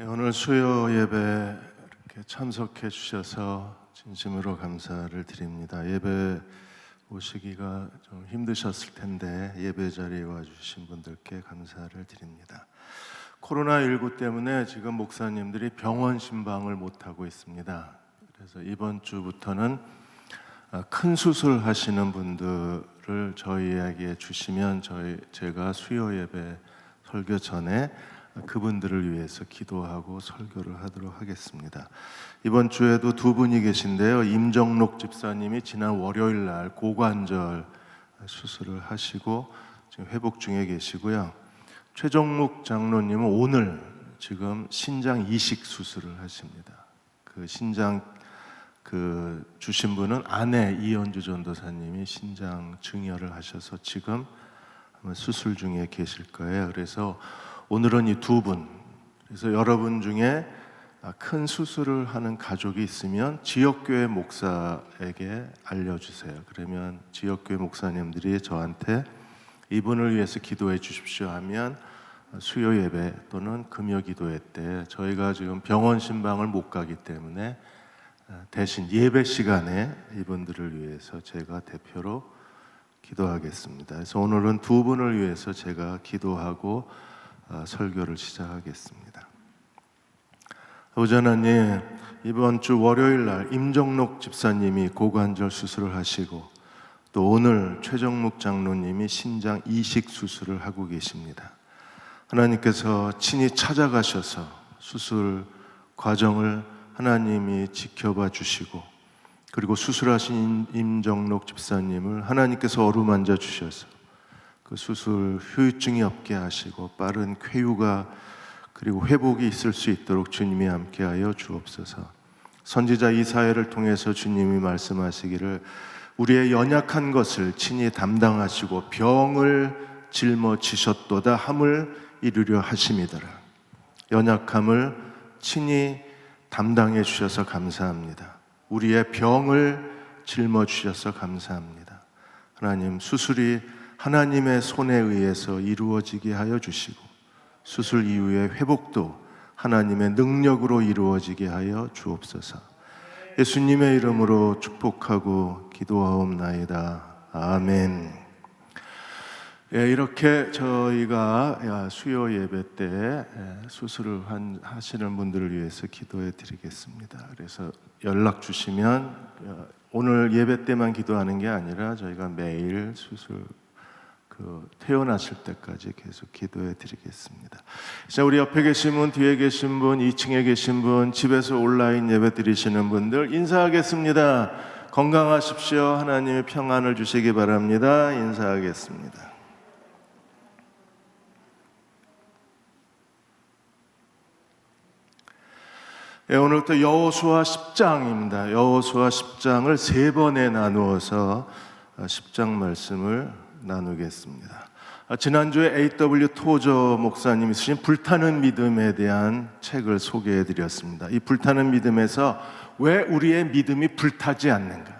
오늘 수요 예배 이렇게 참석해 주셔서 진심으로 감사를 드립니다. 예배 오시기가 좀 힘드셨을 텐데 예배 자리에 와주신 분들께 감사를 드립니다. 코로나19 때문에 지금 목사님들이 병원 신방을 못하고 있습니다. 그래서 이번 주부터는 큰 수술 하시는 분들을 저희에게 주시면 제가 수요 예배 설교 전에 그분들을 위해서 기도하고 설교를 하도록 하겠습니다. 이번 주에도 두 분이 계신데요. 임정록 집사님이 지난 월요일 날 고관절 수술을 하시고 지금 회복 중에 계시고요. 최정묵 장로님은 오늘 지금 신장 이식 수술을 하십니다. 그 신장 주신 분은 아내 이연주 전도사님이 신장 증여를 하셔서 지금 수술 중에 계실 거예요. 그래서 오늘은 이 두 분, 그래서 여러분 중에 큰 수술을 하는 가족이 있으면 지역교회 목사에게 알려주세요. 그러면 지역교회 목사님들이 저한테 이분을 위해서 기도해 주십시오 하면 수요 예배 또는 금요 기도회 때 저희가 지금 병원 신방을 못 가기 때문에 대신 예배 시간에 이분들을 위해서 제가 대표로 기도하겠습니다. 그래서 오늘은 두 분을 위해서 제가 기도하고 설교를 시작하겠습니다. 아버지 하나님, 이번 주 월요일 날 임정록 집사님이 고관절 수술을 하시고 또 오늘 최정묵 장로님이 신장 이식 수술을 하고 계십니다. 하나님께서 친히 찾아가셔서 수술 과정을 하나님이 지켜봐 주시고 그리고 수술하신 임정록 집사님을 하나님께서 어루만져 주셔서 그 수술 후유증이 없게 하시고 빠른 쾌유가 그리고 회복이 있을 수 있도록 주님이 함께하여 주옵소서. 선지자 이사야를 통해서 주님이 말씀하시기를 우리의 연약한 것을 친히 담당하시고 병을 짊어지셨도다 함을 이루려 하심이더라. 연약함을 친히 담당해 주셔서 감사합니다. 우리의 병을 짊어지셔서 감사합니다. 하나님, 수술이 하나님의 손에 의해서 이루어지게 하여 주시고 수술 이후의 회복도 하나님의 능력으로 이루어지게 하여 주옵소서. 예수님의 이름으로 축복하고 기도하옵나이다. 아멘. 이렇게 저희가 수요 예배 때 수술을 하시는 분들을 위해서 기도해 드리겠습니다. 그래서 연락 주시면 오늘 예배 때만 기도하는 게 아니라 저희가 매일 수술 태어나실 때까지 계속 기도해 드리겠습니다. 자, 우리 옆에 계신 분, 뒤에 계신 분, 2층에 계신 분, 집에서 온라인 예배 드리시는 분들 인사하겠습니다. 건강하십시오. 하나님의 평안을 주시기 바랍니다. 인사하겠습니다. 오늘부터 여호수아 10장입니다. 여호수아 10장을 세 번에 나누어서 10장 말씀을 나누겠습니다. 지난주에 A.W. 토저 목사님이 쓰신 불타는 믿음에 대한 책을 소개해 드렸습니다. 이 불타는 믿음에서 왜 우리의 믿음이 불타지 않는가?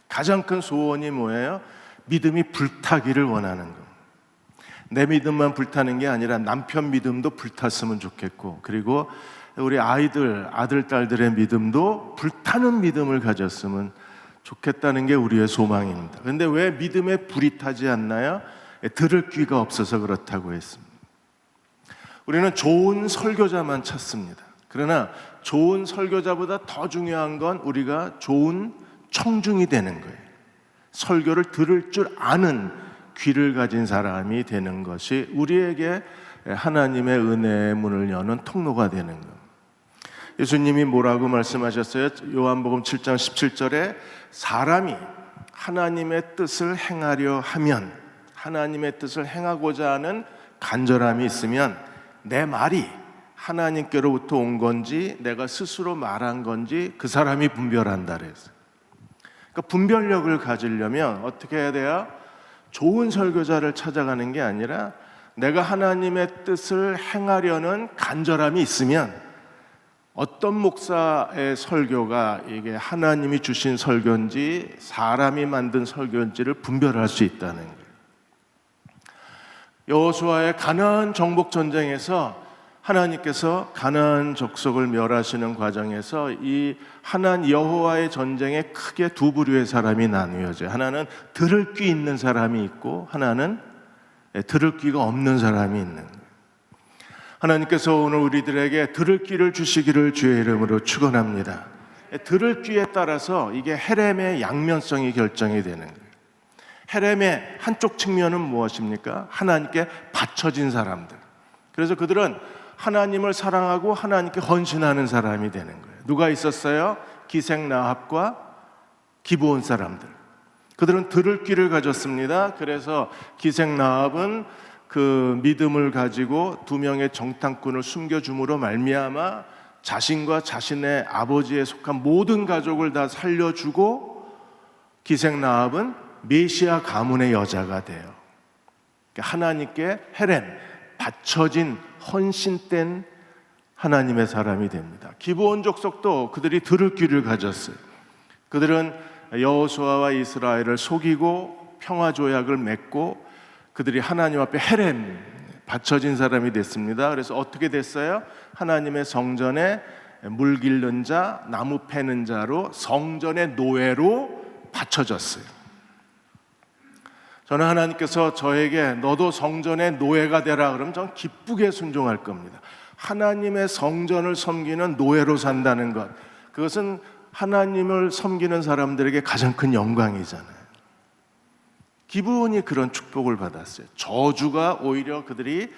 가장 큰 소원이 뭐예요? 믿음이 불타기를 원하는 것. 내 믿음만 불타는 게 아니라 남편 믿음도 불탔으면 좋겠고, 그리고 우리 아이들, 아들, 딸들의 믿음도 불타는 믿음을 가졌으면 좋겠다는 게 우리의 소망입니다. 그런데 왜 믿음에 불이 타지 않나요? 들을 귀가 없어서 그렇다고 했습니다. 우리는 좋은 설교자만 찾습니다. 그러나 좋은 설교자보다 더 중요한 건 우리가 좋은 청중이 되는 거예요. 설교를 들을 줄 아는 귀를 가진 사람이 되는 것이 우리에게 하나님의 은혜의 문을 여는 통로가 되는 겁니다. 예수님이 뭐라고 말씀하셨어요? 요한복음 7장 17절에 사람이 하나님의 뜻을 행하려 하면, 하나님의 뜻을 행하고자 하는 간절함이 있으면 내 말이 하나님께로부터 온 건지 내가 스스로 말한 건지 그 사람이 분별한다 그랬어요. 그러니까 분별력을 가지려면 어떻게 해야 돼요? 좋은 설교자를 찾아가는 게 아니라 내가 하나님의 뜻을 행하려는 간절함이 있으면 어떤 목사의 설교가 이게 하나님이 주신 설교인지 사람이 만든 설교인지를 분별할 수 있다는 거예요. 여호수아의 가나안 정복 전쟁에서 하나님께서 가나안 족속을 멸하시는 과정에서 이 하나님 여호와의 전쟁에 크게 두 부류의 사람이 나누어져요. 하나는 들을 귀 있는 사람이 있고 하나는 들을 귀가 없는 사람이 있는 거예요. 하나님께서 오늘 우리들에게 들을 귀를 주시기를 주의 이름으로 축원합니다. 들을 귀에 따라서 이게 헤렘의 양면성이 결정이 되는 거예요. 헤렘의 한쪽 측면은 무엇입니까? 하나님께 바쳐진 사람들. 그래서 그들은 하나님을 사랑하고 하나님께 헌신하는 사람이 되는 거예요. 누가 있었어요? 기생 라합과 기브온 사람들. 그들은 들을 귀를 가졌습니다. 그래서 기생 라합은 그 믿음을 가지고 두 명의 정탐꾼을 숨겨줌으로 말미암아 자신과 자신의 아버지에 속한 모든 가족을 다 살려주고 기생 라합은 메시아 가문의 여자가 돼요. 하나님께 헤렘, 바쳐진 헌신된 하나님의 사람이 됩니다. 기브온 족속도 그들이 들을 귀를 가졌어요. 그들은 여호수아와 이스라엘을 속이고 평화 조약을 맺고 그들이 하나님 앞에 헤렘, 바쳐진 사람이 됐습니다. 그래서 어떻게 됐어요? 하나님의 성전에 물 기르는 자, 나무 패는 자로 성전의 노예로 바쳐졌어요. 저는 하나님께서 저에게 너도 성전의 노예가 되라 그러면 저는 기쁘게 순종할 겁니다. 하나님의 성전을 섬기는 노예로 산다는 것, 그것은 하나님을 섬기는 사람들에게 가장 큰 영광이잖아요. 기브온이 그런 축복을 받았어요. 저주가 오히려 그들이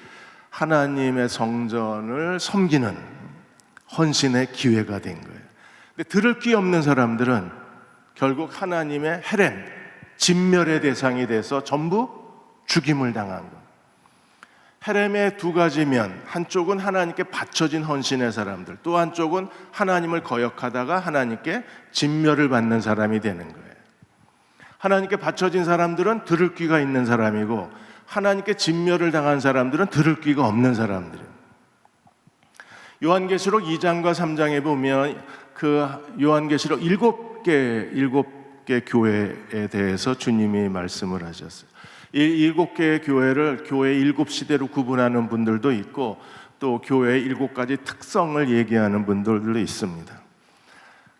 하나님의 성전을 섬기는 헌신의 기회가 된 거예요. 근데 들을 귀 없는 사람들은 결국 하나님의 헤렘, 진멸의 대상이 돼서 전부 죽임을 당한 것. 헤렘의 두 가지 면, 한쪽은 하나님께 바쳐진 헌신의 사람들, 또 한쪽은 하나님을 거역하다가 하나님께 진멸을 받는 사람이 되는 거예요. 하나님께 바쳐진 사람들은 들을 귀가 있는 사람이고 하나님께 진멸을 당한 사람들은 들을 귀가 없는 사람들이에요. 요한계시록 2장과 3장에 보면 그 요한계시록 7개 교회에 대해서 주님이 말씀을 하셨어요. 이 7개의 교회를 교회 7시대로 구분하는 분들도 있고 또 교회의 7가지 특성을 얘기하는 분들도 있습니다.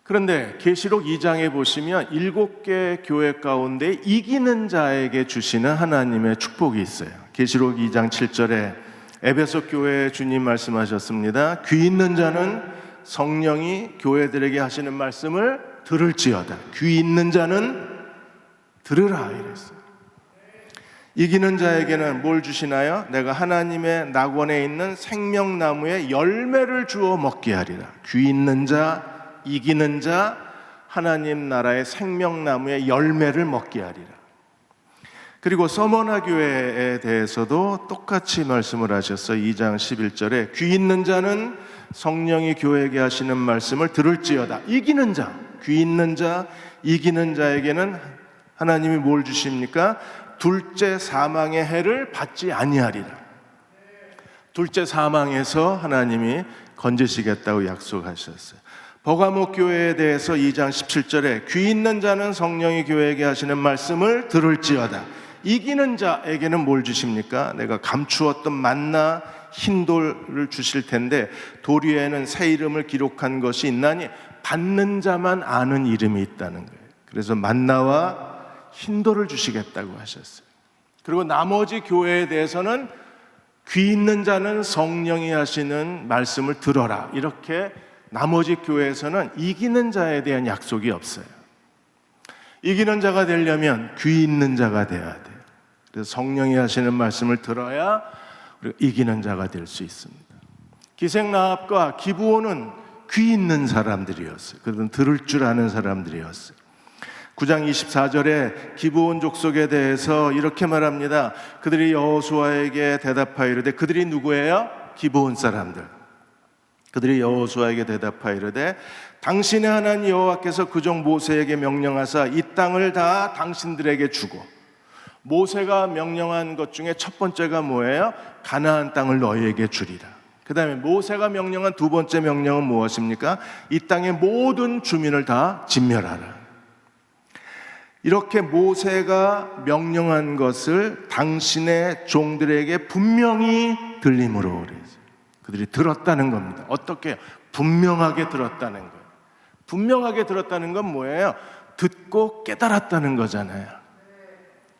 그런데 계시록 2장에 보시면 7개 교회 가운데 이기는 자에게 주시는 하나님의 축복이 있어요. 계시록 2장 7절에 에베소 교회에 주님 말씀하셨습니다. 귀 있는 자는 성령이 교회들에게 하시는 말씀을 들을지어다. 귀 있는 자는 들으라 이랬어요. 이기는 자에게는 뭘 주시나요? 내가 하나님의 낙원에 있는 생명나무의 열매를 주어 먹게 하리라. 귀 있는 자, 이기는 자, 하나님 나라의 생명나무의 열매를 먹게 하리라. 그리고 서머나 교회에 대해서도 똑같이 말씀을 하셨어요. 2장 11절에 귀 있는 자는 성령이 교회에게 하시는 말씀을 들을지어다. 이기는 자, 귀 있는 자, 이기는 자에게는 하나님이 뭘 주십니까? 둘째 사망의 해를 받지 아니하리라. 둘째 사망에서 하나님이 건지시겠다고 약속하셨어요. 버가목 교회에 대해서 2장 17절에 귀 있는 자는 성령이 교회에게 하시는 말씀을 들을지어다. 이기는 자에게는 뭘 주십니까? 내가 감추었던 만나 흰돌을 주실 텐데 돌 위에는 새 이름을 기록한 것이 있나니 받는 자만 아는 이름이 있다는 거예요. 그래서 만나와 흰돌을 주시겠다고 하셨어요. 그리고 나머지 교회에 대해서는 귀 있는 자는 성령이 하시는 말씀을 들어라. 이렇게 나머지 교회에서는 이기는 자에 대한 약속이 없어요. 이기는 자가 되려면 귀 있는 자가 돼야 돼요. 그래서 성령이 하시는 말씀을 들어야 우리가 이기는 자가 될 수 있습니다. 기생 라합과 기브온은 귀 있는 사람들이었어요. 그들은 들을 줄 아는 사람들이었어요. 9장 24절에 기브온 족속에 대해서 이렇게 말합니다. 그들이 여호수아에게 대답하이르되, 그들이 누구예요? 기브온 사람들. 그들이 여호수아에게 대답하이르되, 당신의 하나님 여호와께서 그종 모세에게 명령하사 이 땅을 다 당신들에게 주고, 모세가 명령한 것 중에 첫 번째가 뭐예요? 가나안 땅을 너희에게 주리라. 그 다음에 모세가 명령한 두 번째 명령은 무엇입니까? 이 땅의 모든 주민을 다 진멸하라. 이렇게 모세가 명령한 것을 당신의 종들에게 분명히 들림으로 그랬어요. 그들이 들었다는 겁니다. 어떻게? 분명하게 들었다는 거예요. 분명하게 들었다는 건 뭐예요? 듣고 깨달았다는 거잖아요.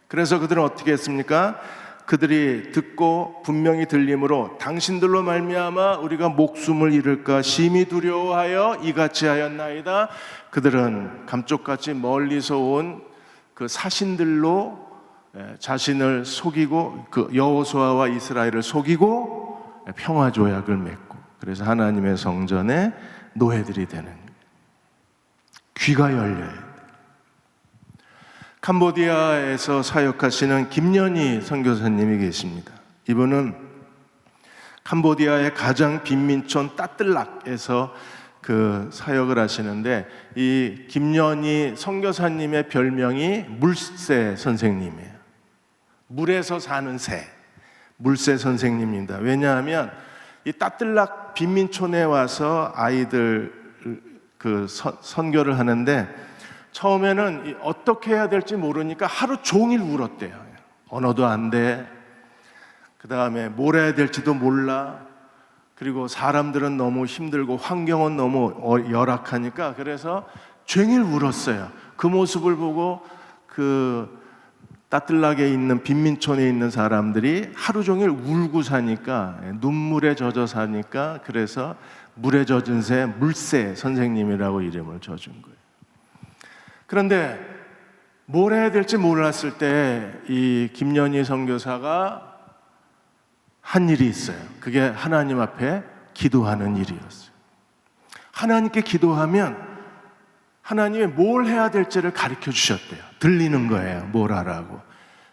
그래서 그들은 어떻게 했습니까? 그들이 듣고 분명히 들림으로 당신들로 말미암아 우리가 목숨을 잃을까 심히 두려워하여 이같이 하였나이다. 그들은 감쪽같이 멀리서 온 그 사신들로 자신을 속이고 그 여호수아와 이스라엘을 속이고 평화 조약을 맺고, 그래서 하나님의 성전에 노예들이 되는, 귀가 열려야 돼요. 캄보디아에서 사역하시는 김연희 선교사님이 계십니다. 이분은 캄보디아의 가장 빈민촌 따뜰락에서 그 사역을 하시는데, 이 김연희 선교사님의 별명이 물새 선생님이에요. 물에서 사는 새, 물새 선생님입니다. 왜냐하면 이 따뜰락 빈민촌에 와서 아이들 그 선교를 하는데, 처음에는 어떻게 해야 될지 모르니까 하루 종일 울었대요. 언어도 안 돼. 그 다음에 뭘 해야 될지도 몰라. 그리고 사람들은 너무 힘들고 환경은 너무 열악하니까, 그래서 종일 울었어요. 그 모습을 보고 그 따뜰락에 있는 빈민촌에 있는 사람들이 하루 종일 울고 사니까, 눈물에 젖어 사니까, 그래서 물에 젖은 새 물새 선생님이라고 이름을 줘준 거예요. 그런데 뭘 해야 될지 몰랐을 때 이 김연희 선교사가 한 일이 있어요. 그게 하나님 앞에 기도하는 일이었어요. 하나님께 기도하면 하나님이 뭘 해야 될지를 가르쳐 주셨대요. 들리는 거예요, 뭘 하라고.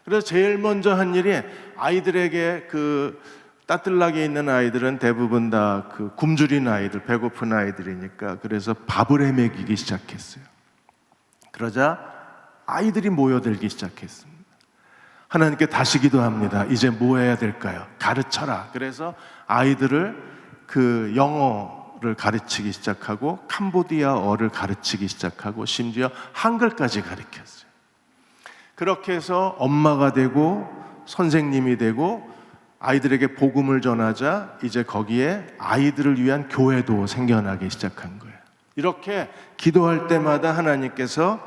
그래서 제일 먼저 한 일이, 아이들에게 그 따뜰락에 있는 아이들은 대부분 다 그 굶주린 아이들, 배고픈 아이들이니까, 그래서 밥을 해 먹이기 시작했어요. 그러자 아이들이 모여들기 시작했습니다. 하나님께 다시 기도합니다. 이제 뭐 해야 될까요? 가르쳐라. 그래서 아이들을 그 영어를 가르치기 시작하고, 캄보디아어를 가르치기 시작하고, 심지어 한글까지 가르쳤어요. 그렇게 해서 엄마가 되고 선생님이 되고 아이들에게 복음을 전하자 이제 거기에 아이들을 위한 교회도 생겨나기 시작한 거예요. 이렇게 기도할 때마다 하나님께서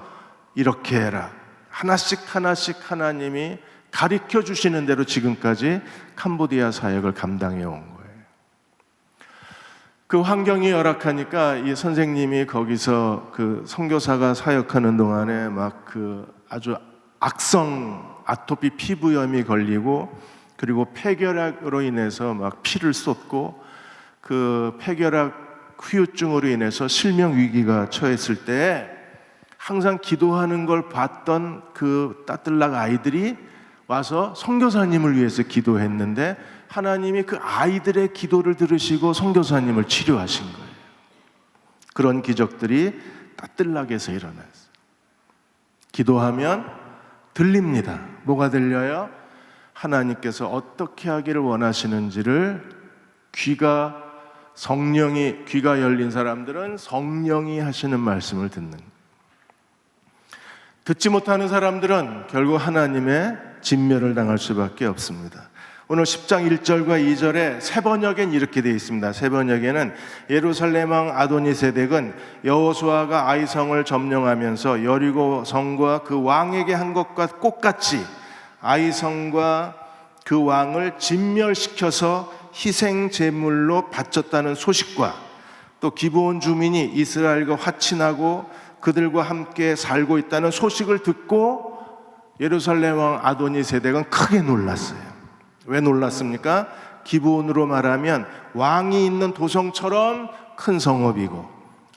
이렇게 해라, 하나씩 하나씩 하나님이 가르쳐 주시는 대로 지금까지 캄보디아 사역을 감당해 온 거예요. 그 환경이 열악하니까 이 선생님이 거기서 그 선교사가 사역하는 동안에 막 그 아주 악성 아토피 피부염이 걸리고, 그리고 폐결핵으로 인해서 막 피를 쏟고, 그 폐결핵 후유증으로 인해서 실명 위기가 처했을 때 항상 기도하는 걸 봤던 그 따뜰락 아이들이 와서 선교사님을 위해서 기도했는데, 하나님이 그 아이들의 기도를 들으시고 선교사님을 치료하신 거예요. 그런 기적들이 따뜰락에서 일어났어요. 기도하면 들립니다. 뭐가 들려요? 하나님께서 어떻게 하기를 원하시는지를 귀가 열린 사람들은 성령이 하시는 말씀을 듣는 거예요. 듣지 못하는 사람들은 결국 하나님의 진멸을 당할 수밖에 없습니다. 오늘 10장 1절과 2절에 세 번역엔 이렇게 되어 있습니다. 세 번역에는 예루살렘 왕 아도니세덱은 여호수아가 아이성을 점령하면서 여리고 성과 그 왕에게 한 것과 똑같이 아이성과 그 왕을 진멸시켜서 희생 제물로 바쳤다는 소식과, 또 기브온 주민이 이스라엘과 화친하고 그들과 함께 살고 있다는 소식을 듣고 예루살렘 왕 아도니세덱은 크게 놀랐어요. 왜 놀랐습니까? 기브온으로 말하면 왕이 있는 도성처럼 큰 성읍이고,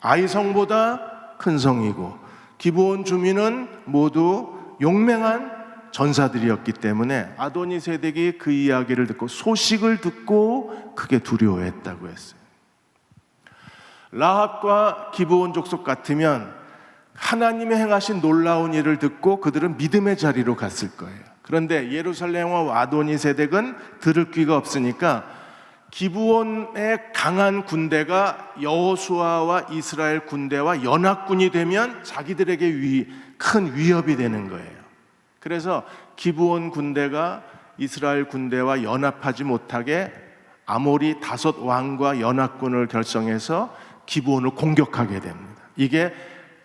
아이성보다 큰 성이고, 기브온 주민은 모두 용맹한 전사들이었기 때문에 아도니세덱이 그 이야기를 듣고, 소식을 듣고 크게 두려워했다고 했어요. 라합과 기브온 족속 같으면 하나님의 행하신 놀라운 일을 듣고 그들은 믿음의 자리로 갔을 거예요. 그런데 예루살렘 왕 아도니세덱은 들을 귀가 없으니까 기브온의 강한 군대가 여호수아와 이스라엘 군대와 연합군이 되면 자기들에게 큰 위협이 되는 거예요. 그래서 기브온 군대가 이스라엘 군대와 연합하지 못하게 아모리 5왕과 연합군을 결성해서 기브온을 공격하게 됩니다. 이게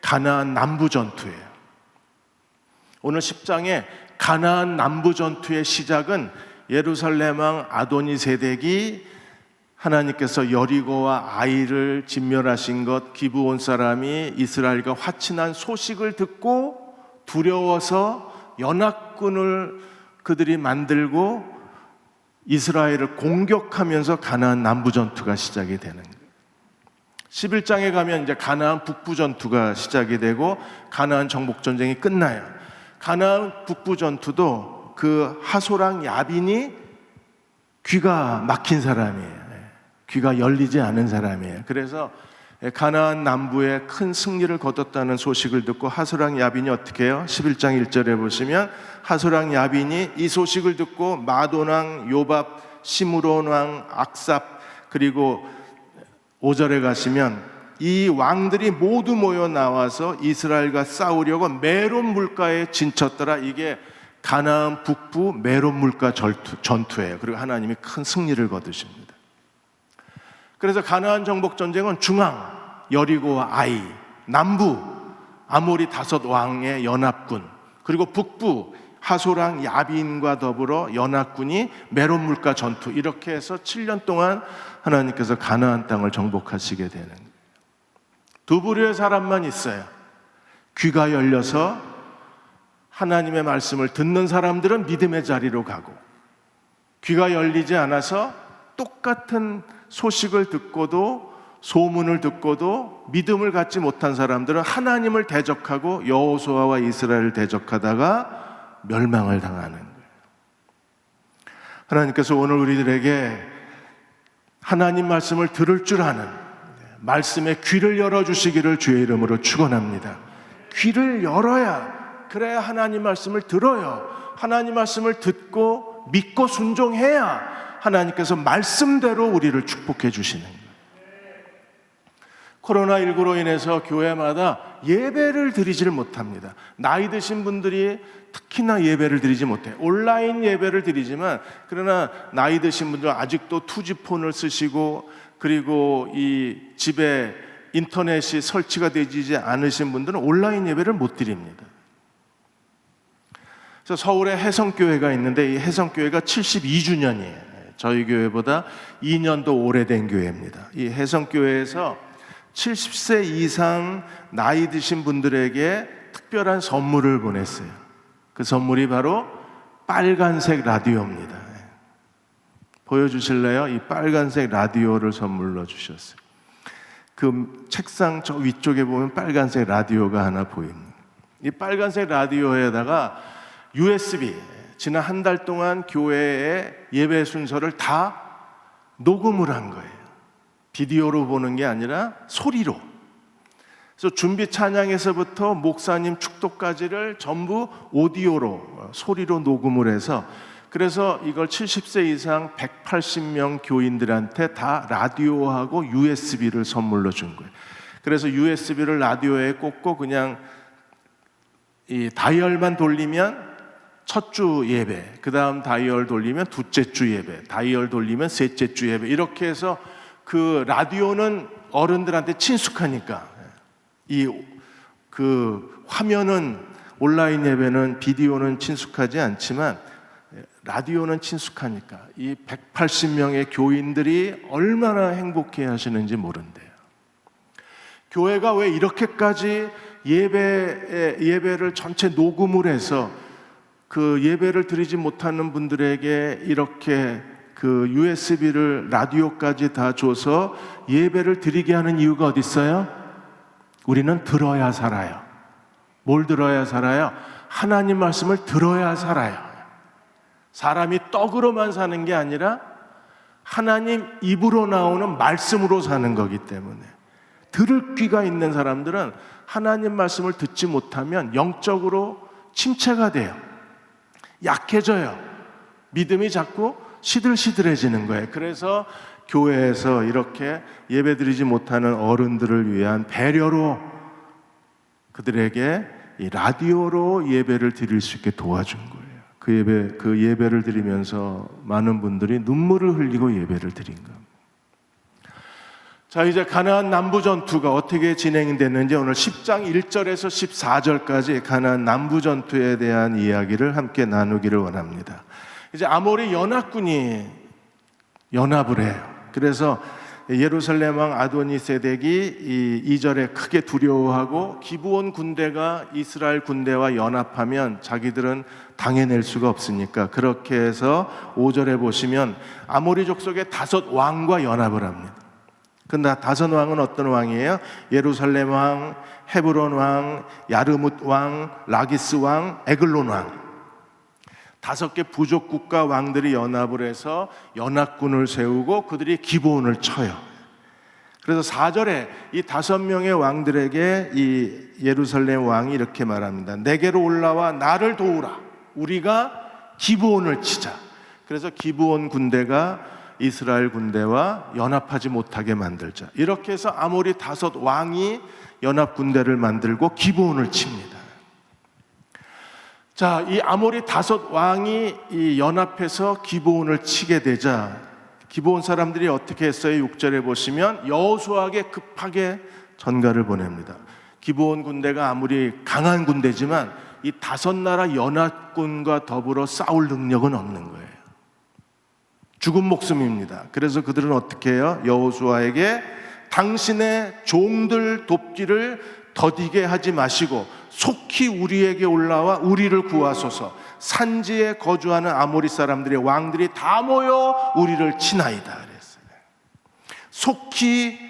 가나안 남부 전투예요. 오늘 10장에 가나안 남부 전투의 시작은 예루살렘 왕 아도니세덱이 하나님께서 여리고와 아이를 진멸하신 것, 기브온 사람이 이스라엘과 화친한 소식을 듣고 두려워서 연합군을 그들이 만들고 이스라엘을 공격하면서 가나안 남부 전투가 시작이 되는 거예요. 11장에 가면 이제 가나안 북부 전투가 시작이 되고 가나안 정복 전쟁이 끝나요. 가나안 북부 전투도 그 하소랑 야빈이 귀가 막힌 사람이에요. 귀가 열리지 않은 사람이에요. 그래서 가나안 남부에 큰 승리를 거뒀다는 소식을 듣고 하소랑 야빈이 어떻게 해요? 11장 1절에 보시면 하소랑 야빈이 이 소식을 듣고 마돈 왕 요밥, 시므론 왕 악삽, 그리고 5절에 가시면 이 왕들이 모두 모여 나와서 이스라엘과 싸우려고 메론 물가에 진쳤더라. 이게 가나안 북부 메론 물가 전투예요. 그리고 하나님이 큰 승리를 거두십니다. 그래서 가나안 정복 전쟁은 중앙 여리고와 아이, 남부 아모리 5왕의 연합군, 그리고 북부 하소랑 야빈과 더불어 연합군이 메론 물가 전투, 이렇게 해서 7년 동안 하나님께서 가나안 땅을 정복하시게 되는 거예요. 두 부류의 사람만 있어요. 귀가 열려서 하나님의 말씀을 듣는 사람들은 믿음의 자리로 가고, 귀가 열리지 않아서 똑같은 소식을 듣고도, 소문을 듣고도 믿음을 갖지 못한 사람들은 하나님을 대적하고 여호수아와 이스라엘을 대적하다가 멸망을 당하는 거예요. 하나님께서 오늘 우리들에게 하나님 말씀을 들을 줄 아는 말씀의 귀를 열어주시기를 주의 이름으로 축원합니다. 귀를 열어야, 그래야 하나님 말씀을 들어요. 하나님 말씀을 듣고 믿고 순종해야 하나님께서 말씀대로 우리를 축복해 주시는 거예요. 코로나19로 인해서 교회마다 예배를 드리지를 못합니다. 나이 드신 분들이 특히나 예배를 드리지 못해요. 온라인 예배를 드리지만, 그러나 나이 드신 분들은 아직도 투지폰을 쓰시고, 그리고 이 집에 인터넷이 설치가 되지 않으신 분들은 온라인 예배를 못 드립니다. 그래서 서울에 혜성교회가 있는데 이 혜성교회가 72주년이에요. 저희 교회보다 2년 더 오래된 교회입니다. 이 혜성교회에서 70세 이상 나이 드신 분들에게 특별한 선물을 보냈어요. 그 선물이 바로 빨간색 라디오입니다. 보여주실래요? 이 빨간색 라디오를 선물로 주셨어요. 그 책상 저 위쪽에 보면 빨간색 라디오가 하나 보입니다. 이 빨간색 라디오에다가 USB, 지난 한 달 동안 교회의 예배 순서를 다 녹음을 한 거예요. 비디오로 보는 게 아니라 소리로. 그래서 준비 찬양에서부터 목사님 축도까지를 전부 오디오로, 소리로 녹음을 해서, 그래서 이걸 70세 이상 180명 교인들한테 다 라디오하고 USB를 선물로 준 거예요. 그래서 USB를 라디오에 꽂고 그냥 이 다이얼만 돌리면 첫 주 예배, 그 다음 다이얼 돌리면 둘째 주 예배, 다이얼 돌리면 셋째 주 예배, 이렇게 해서 그 라디오는 어른들한테 친숙하니까, 그 화면은, 온라인 예배는, 비디오는 친숙하지 않지만 라디오는 친숙하니까 이 180명의 교인들이 얼마나 행복해 하시는지 모른대요. 교회가 왜 이렇게까지 예배를 전체 녹음을 해서 그 예배를 드리지 못하는 분들에게 이렇게 그 USB를, 라디오까지 다 줘서 예배를 드리게 하는 이유가 어디 있어요? 우리는 들어야 살아요. 뭘 들어야 살아요? 하나님 말씀을 들어야 살아요. 사람이 떡으로만 사는 게 아니라 하나님 입으로 나오는 말씀으로 사는 거기 때문에, 들을 귀가 있는 사람들은 하나님 말씀을 듣지 못하면 영적으로 침체가 돼요. 약해져요. 믿음이 자꾸 시들시들해지는 거예요. 그래서 교회에서 이렇게 예배드리지 못하는 어른들을 위한 배려로 그들에게 이 라디오로 예배를 드릴 수 있게 도와준 거예요. 그 예배를 드리면서 많은 분들이 눈물을 흘리고 예배를 드린 겁니다. 자, 이제 가나안 남부 전투가 어떻게 진행됐는지 오늘 10장 1절에서 14절까지 가나안 남부 전투에 대한 이야기를 함께 나누기를 원합니다. 이제 아모리 연합군이 연합을 해요. 그래서 예루살렘 왕 아도니세덱이 2절에 크게 두려워하고 기브온 군대가 이스라엘 군대와 연합하면 자기들은 당해낼 수가 없으니까 그렇게 해서 5절에 보시면 아모리 족속의 5 왕과 연합을 합니다. 근데 5 왕은 어떤 왕이에요? 예루살렘 왕, 헤브론 왕, 야르뭇 왕, 라기스 왕, 에글론 왕. 5개 부족 국가 왕들이 연합을 해서 연합군을 세우고 그들이 기브온을 쳐요. 그래서 4절에 이 5명의 왕들에게 이 예루살렘 왕이 이렇게 말합니다. 내게로 올라와 나를 도우라. 우리가 기브온을 치자. 그래서 기브온 군대가 이스라엘 군대와 연합하지 못하게 만들자. 이렇게 해서 아모리 5 왕이 연합 군대를 만들고 기브온을 칩니다. 자, 이 아모리 5 왕이 이 연합해서 기브온을 치게 되자 기브온 사람들이 어떻게 했어요? 6절에 보시면 여호수아에게 급하게 전가를 보냅니다. 기브온 군대가 아무리 강한 군대지만 이 5 나라 연합군과 더불어 싸울 능력은 없는 거예요. 죽은 목숨입니다. 그래서 그들은 어떻게 해요? 여호수아에게 당신의 종들 돕기를 더디게 하지 마시고 속히 우리에게 올라와 우리를 구하소서. 산지에 거주하는 아모리 사람들의 왕들이 다 모여 우리를 치나이다 그랬어요. 속히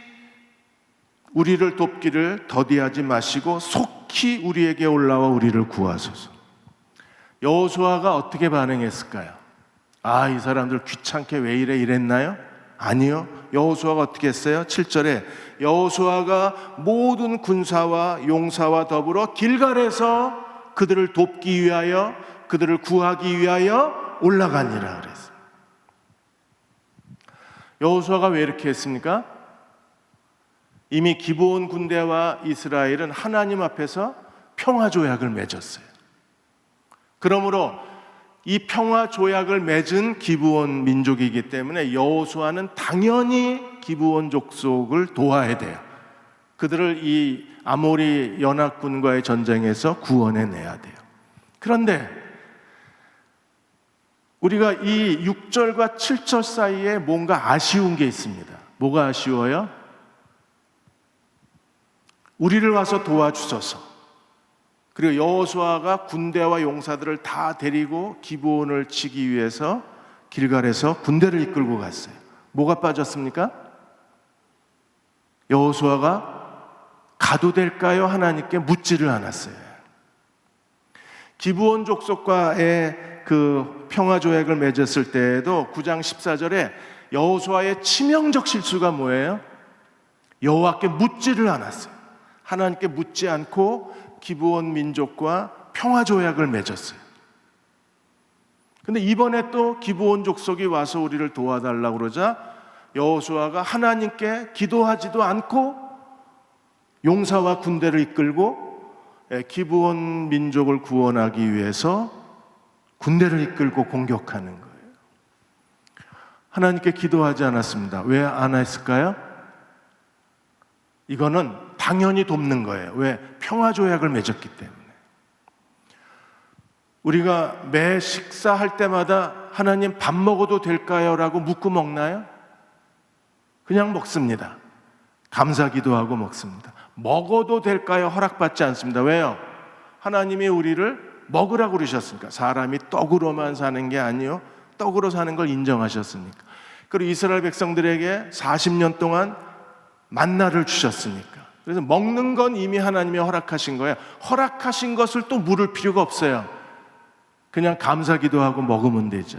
우리를 돕기를 더디하지 마시고 속히 우리에게 올라와 우리를 구하소서. 여호수아가 어떻게 반응했을까요? 아, 이 사람들 귀찮게 왜 이래 이랬나요? 아니요. 여호수아가 어떻게 했어요? 7절에 여호수아가 모든 군사와 용사와 더불어 길갈에서 그들을 돕기 위하여 그들을 구하기 위하여 올라가니라 그랬어요. 여호수아가 왜 이렇게 했습니까? 이미 기브온 군대와 이스라엘은 하나님 앞에서 평화 조약을 맺었어요. 그러므로 이 평화 조약을 맺은 기브온 민족이기 때문에 여호수아는 당연히 기브온 족속을 도와야 돼요. 그들을 이 아모리 연합군과의 전쟁에서 구원해 내야 돼요. 그런데 우리가 이 6절과 7절 사이에 뭔가 아쉬운 게 있습니다. 뭐가 아쉬워요? 우리를 와서 도와주소서. 그리고 여호수아가 군대와 용사들을 다 데리고 기브온을 치기 위해서 길갈에서 군대를 이끌고 갔어요. 뭐가 빠졌습니까? 여호수아가 가도 될까요? 하나님께 묻지를 않았어요. 기브온 족속과의 그 평화 조약을 맺었을 때에도 9장 14절에 여호수아의 치명적 실수가 뭐예요? 여호와께 묻지를 않았어요. 하나님께 묻지 않고 기브온 민족과 평화 조약을 맺었어요. 근데 이번에 또 기브온 족속이 와서 우리를 도와달라고 그러자 여호수아가 하나님께 기도하지도 않고 용사와 군대를 이끌고 기브온 민족을 구원하기 위해서 군대를 이끌고 공격하는 거예요. 하나님께 기도하지 않았습니다. 왜 안 했을까요? 이거는 당연히 돕는 거예요. 왜? 평화 조약을 맺었기 때문에. 우리가 매 식사할 때마다 하나님 밥 먹어도 될까요? 라고 묻고 먹나요? 그냥 먹습니다. 감사 기도하고 먹습니다. 먹어도 될까요? 허락받지 않습니다. 왜요? 하나님이 우리를 먹으라고 그러셨으니까. 사람이 떡으로만 사는 게 아니요, 떡으로 사는 걸 인정하셨으니까. 그리고 이스라엘 백성들에게 40년 동안 만나를 주셨으니까. 그래서 먹는 건 이미 하나님이 허락하신 거예요. 허락하신 것을 또 물을 필요가 없어요. 그냥 감사 기도하고 먹으면 되죠.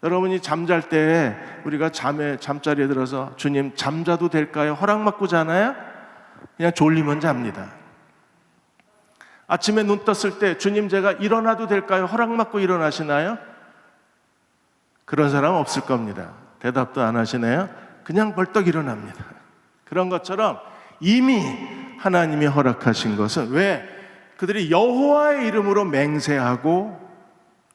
여러분이 잠잘 때 우리가 잠자리에 들어서 주님 잠자도 될까요? 허락받고 자나요? 그냥 졸리면 잡니다. 아침에 눈 떴을 때 주님 제가 일어나도 될까요? 허락받고 일어나시나요? 그런 사람 없을 겁니다. 대답도 안 하시네요. 그냥 벌떡 일어납니다. 그런 것처럼 이미 하나님이 허락하신 것은 왜? 그들이 여호와의 이름으로 맹세하고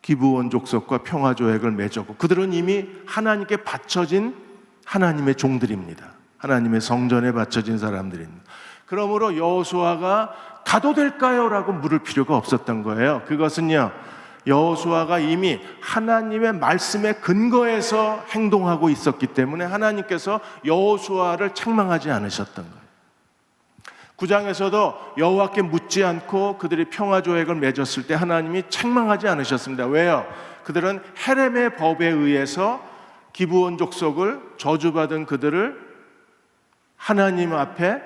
기브온 족속과 평화 조약을 맺었고, 그들은 이미 하나님께 바쳐진 하나님의 종들입니다. 하나님의 성전에 바쳐진 사람들입니다. 그러므로 여호수아가 가도 될까요? 라고 물을 필요가 없었던 거예요. 그것은요, 여호수아가 이미 하나님의 말씀에 근거해서 행동하고 있었기 때문에 하나님께서 여호수아를 책망하지 않으셨던 거예요. 9장에서도 여호와께 묻지 않고 그들이 평화 조약을 맺었을 때 하나님이 책망하지 않으셨습니다. 왜요? 그들은 헤렘의 법에 의해서 기브온 족속을 저주받은 그들을 하나님 앞에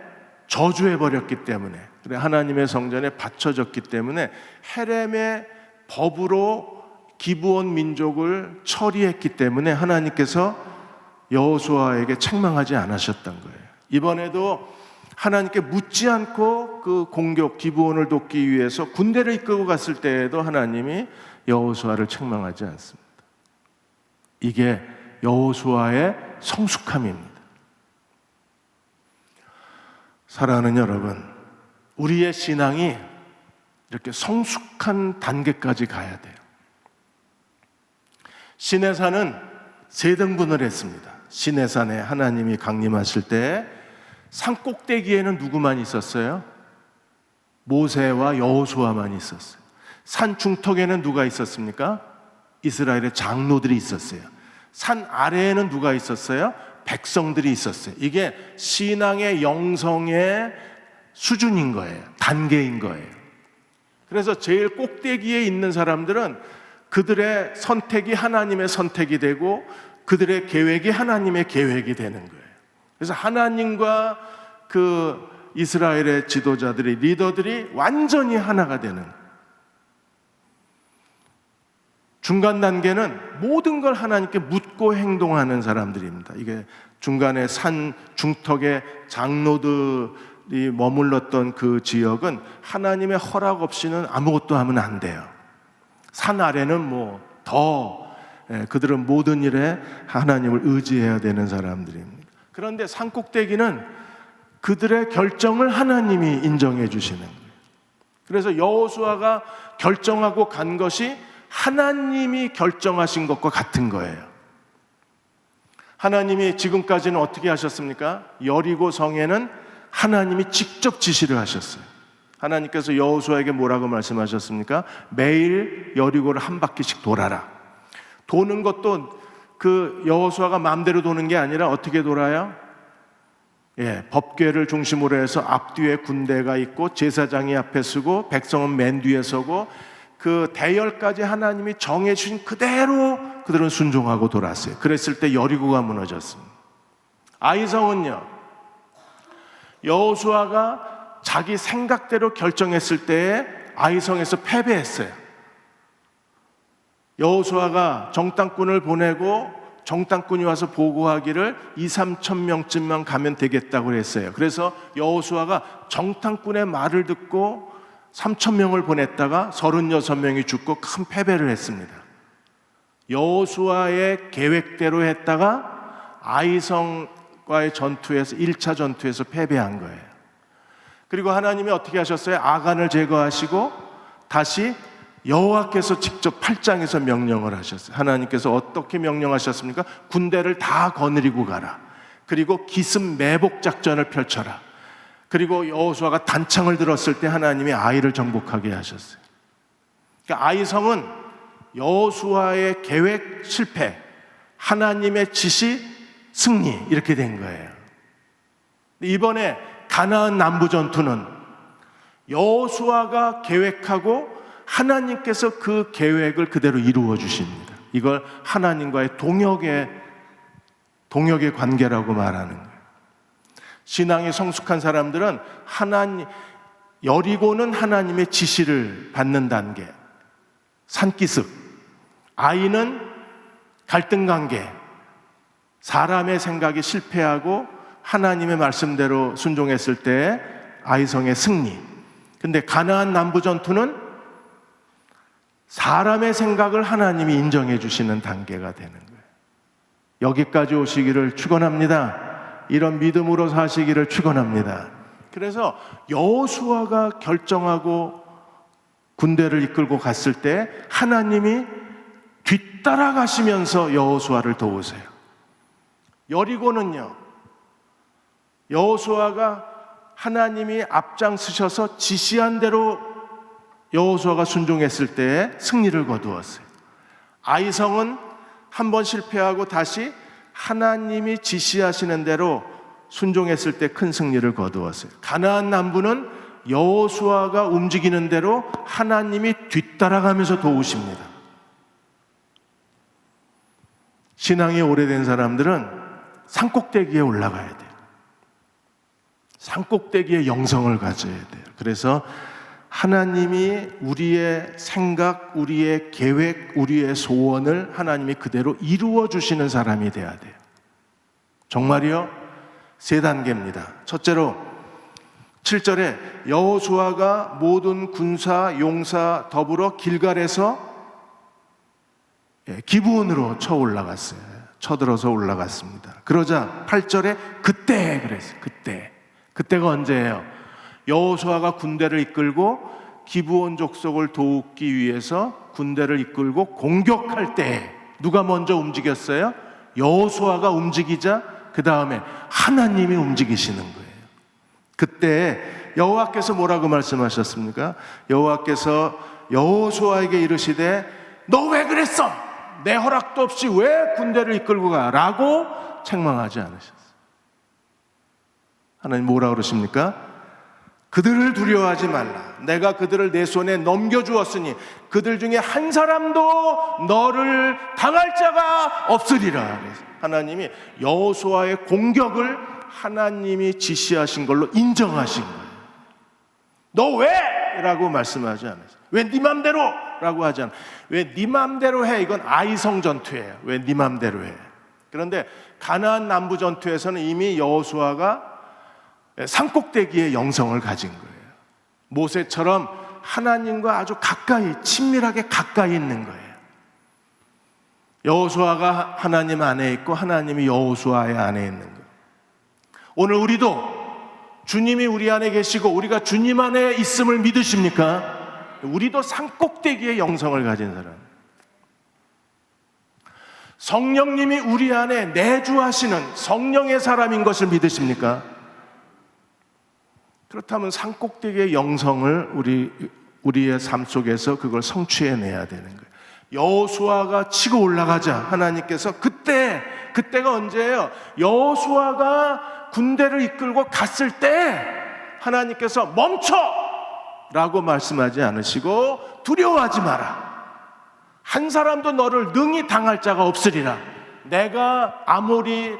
저주해 버렸기 때문에, 그래 하나님의 성전에 바쳐졌기 때문에 헤렘의 법으로 기브온 민족을 처리했기 때문에 하나님께서 여호수아에게 책망하지 않으셨던 거예요. 이번에도 하나님께 묻지 않고 그 공격 기브온을 돕기 위해서 군대를 이끌고 갔을 때에도 하나님이 여호수아를 책망하지 않습니다. 이게 여호수아의 성숙함입니다. 사랑하는 여러분, 우리의 신앙이 이렇게 성숙한 단계까지 가야 돼요. 시내산은 세 등분을 했습니다. 시내산에 하나님이 강림하실 때 산 꼭대기에는 누구만 있었어요? 모세와 여호수아만 있었어요. 산 중턱에는 누가 있었습니까? 이스라엘의 장로들이 있었어요. 산 아래에는 누가 있었어요? 백성들이 있었어요. 이게 신앙의 영성의 수준인 거예요. 단계인 거예요. 그래서 제일 꼭대기에 있는 사람들은 그들의 선택이 하나님의 선택이 되고 그들의 계획이 하나님의 계획이 되는 거예요. 그래서 하나님과 그 이스라엘의 지도자들이, 리더들이 완전히 하나가 되는 거예요. 중간 단계는 모든 걸 하나님께 묻고 행동하는 사람들입니다. 이게 중간에 산 중턱에 장로들이 머물렀던 그 지역은 하나님의 허락 없이는 아무것도 하면 안 돼요. 산 아래는 그들은 모든 일에 하나님을 의지해야 되는 사람들입니다. 그런데 산 꼭대기는 그들의 결정을 하나님이 인정해 주시는 거예요. 그래서 여호수아가 결정하고 간 것이 하나님이 결정하신 것과 같은 거예요. 하나님이 지금까지는 어떻게 하셨습니까? 여리고 성에는 하나님이 직접 지시를 하셨어요. 하나님께서 여호수아에게 뭐라고 말씀하셨습니까? 매일 여리고를 한 바퀴씩 돌아라. 도는 것도 그 여호수아가 마음대로 도는 게 아니라 어떻게 돌아요? 법궤를 중심으로 해서 앞뒤에 군대가 있고 제사장이 앞에 서고 백성은 맨 뒤에 서고 그 대열까지 하나님이 정해주신 그대로 그들은 순종하고 돌았어요. 그랬을 때 여리고가 무너졌습니다. 아이성은요, 여호수아가 자기 생각대로 결정했을 때에 아이성에서 패배했어요. 여호수아가 정탐꾼을 보내고 정탐꾼이 와서 보고하기를 2-3천 명쯤만 가면 되겠다고 했어요. 그래서 여호수아가 정탐꾼의 말을 듣고 3천 명을 보냈다가 36명이 죽고 큰 패배를 했습니다. 여호수아의 계획대로 했다가 아이성과의 전투에서 1차 전투에서 패배한 거예요. 그리고 하나님이 어떻게 하셨어요? 아간을 제거하시고 다시 여호와께서 직접 8장에서 명령을 하셨어요. 하나님께서 어떻게 명령하셨습니까? 군대를 다 거느리고 가라. 그리고 기습 매복 작전을 펼쳐라. 그리고 여호수아가 단창을 들었을 때 하나님이 아이를 정복하게 하셨어요. 그러니까 아이성은 여호수아의 계획 실패, 하나님의 지시 승리, 이렇게 된 거예요. 이번에 가나안 남부 전투는 여호수아가 계획하고 하나님께서 그 계획을 그대로 이루어 주십니다. 이걸 하나님과의 동역의 관계라고 말하는 거예요. 신앙이 성숙한 사람들은 여리고는 하나님의 지시를 받는 단계, 산기슭, 아이는 갈등 관계, 사람의 생각이 실패하고 하나님의 말씀대로 순종했을 때 아이성의 승리. 근데 가나안 남부 전투는 사람의 생각을 하나님이 인정해 주시는 단계가 되는 거예요. 여기까지 오시기를 축원합니다. 이런 믿음으로 사시기를 축원합니다. 그래서 여호수아가 결정하고 군대를 이끌고 갔을 때 하나님이 뒤따라가시면서 여호수아를 도우세요. 여리고는요, 여호수아가 하나님이 앞장서셔서 지시한 대로 여호수아가 순종했을 때에 승리를 거두었어요. 아이성은 한 번 실패하고 다시 하나님이 지시하시는 대로 순종했을 때 큰 승리를 거두었어요. 가나안 남부는 여호수아가 움직이는 대로 하나님이 뒤따라가면서 도우십니다. 신앙이 오래된 사람들은 산꼭대기에 올라가야 돼요. 산꼭대기에 영성을 가져야 돼요. 그래서 하나님이 우리의 생각, 우리의 계획, 우리의 소원을 하나님이 그대로 이루어 주시는 사람이 돼야 돼요. 정말이요? 3단계입니다. 첫째로 7절에 여호수아가 모든 군사, 용사 더불어 길갈에서 기브온으로 쳐들어서 올라갔습니다. 그러자 8절에 그때 그랬어요. 그때가 언제예요? 여호수아가 군대를 이끌고 기브온 족속을 돕기 위해서 군대를 이끌고 공격할 때 누가 먼저 움직였어요? 여호수아가 움직이자 그 다음에 하나님이 움직이시는 거예요. 그때 여호와께서 뭐라고 말씀하셨습니까? 여호와께서 여호수아에게 이르시되 너 왜 그랬어? 내 허락도 없이 왜 군대를 이끌고 가? 라고 책망하지 않으셨어요. 하나님 뭐라고 그러십니까? 그들을 두려워하지 말라. 내가 그들을 내 손에 넘겨주었으니 그들 중에 한 사람도 너를 당할 자가 없으리라. 하나님이 여호수아의 공격을 하나님이 지시하신 걸로 인정하신 거예요. 너 왜? 라고 말씀하지 않았어요. 왜 네 맘대로? 라고 하지 않아요. 왜 네 맘대로 해? 이건 아이성 전투예요. 왜 네 맘대로 해? 그런데 가나안 남부 전투에서는 이미 여호수아가 산꼭대기의 영성을 가진 거예요. 모세처럼 하나님과 아주 가까이, 친밀하게 가까이 있는 거예요. 여호수아가 하나님 안에 있고 하나님이 여호수아의 안에 있는 거예요. 오늘 우리도 주님이 우리 안에 계시고 우리가 주님 안에 있음을 믿으십니까? 우리도 산꼭대기의 영성을 가진 사람. 성령님이 우리 안에 내주하시는 성령의 사람인 것을 믿으십니까? 그렇다면 산꼭대기의 영성을 우리의 삶 속에서 그걸 성취해내야 되는 거예요. 여호수아가 치고 올라가자 하나님께서 그때가 언제예요? 여호수아가 군대를 이끌고 갔을 때 하나님께서 멈춰! 라고 말씀하지 않으시고 두려워하지 마라. 한 사람도 너를 능히 당할 자가 없으리라. 내가 아모리 5